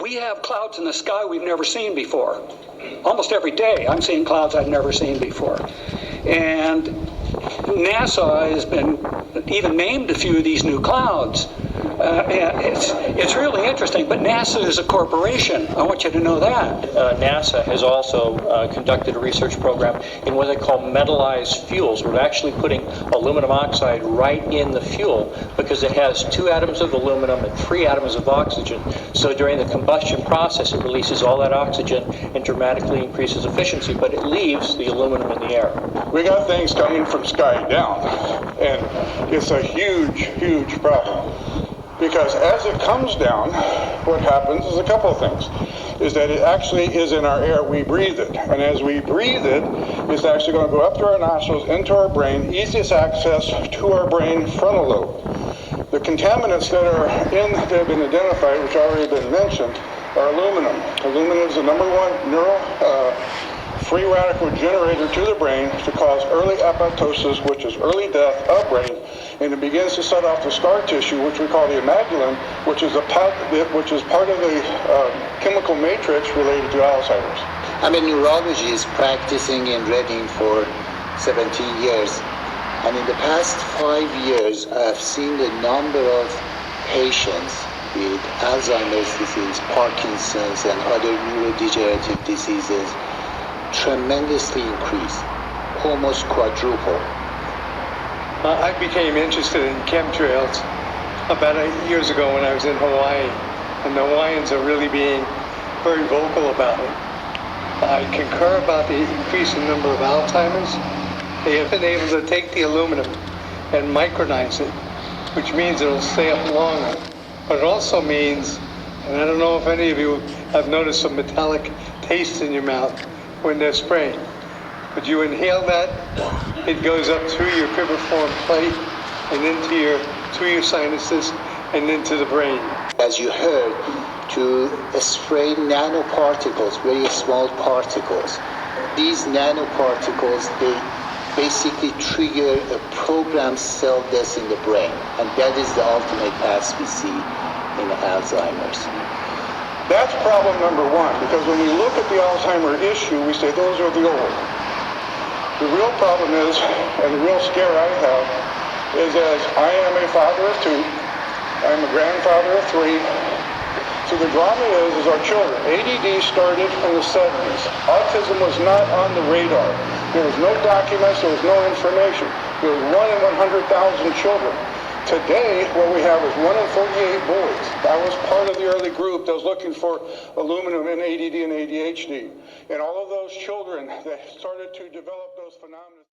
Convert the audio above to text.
we have clouds in the sky we've never seen before. Almost every day I'm seeing clouds I've never seen before. And NASA has been even named a few of these new clouds. It's really interesting, but NASA is a corporation. I want you to know that. NASA has also conducted a research program in what they call metallized fuels. We're actually putting aluminum oxide right in the fuel because it has 2 atoms of aluminum and 3 atoms of oxygen. So during the combustion process, it releases all that oxygen and dramatically increases efficiency, but it leaves the aluminum in the air. We got things coming from sky down, and it's a huge, huge problem. Because as it comes down, what happens is a couple of things. Is that it actually is in our air, we breathe it. And as we breathe it, it's actually going to go up through our nostrils, into our brain, easiest access to our brain frontal lobe. The contaminants that have been identified, which have already been mentioned, are aluminum. Aluminum is the #1 neural free radical generator to the brain to cause early apoptosis, which is early death of brain, and it begins to set off the scar tissue, which we call the amygdalin, which is part of the chemical matrix related to Alzheimer's. I'm a neurologist practicing in Reading for 17 years, and in the past 5 years, I've seen the number of patients with Alzheimer's disease, Parkinson's, and other neurodegenerative diseases tremendously increase, almost quadruple. I became interested in chemtrails about 8 years ago when I was in Hawaii, and the Hawaiians are really being very vocal about it. I concur about the increasing number of Alzheimer's. They have been able to take the aluminum and micronize it, which means it'll stay up longer. But it also means, and I don't know if any of you have noticed some metallic taste in your mouth when they're spraying. But you inhale that, it goes up through your cribriform plate and through your sinuses and into the brain. As you heard, to spray nanoparticles, very small particles. These nanoparticles, they basically trigger a programmed cell death in the brain, and that is the ultimate path we see in Alzheimer's. That's problem #1, because when we look at the Alzheimer issue, we say those are the old. The real problem is, and the real scare I have, is as I am a father of 2, I'm a grandfather of 3, so the drama is our children. ADD started in the 70s. Autism was not on the radar. There was no documents, there was no information. There was 1 in 100,000 children. Today, what we have is 1 in 48 boys. I was part of the early group that was looking for aluminum in ADD and ADHD. And all of those children that started to develop those phenomena.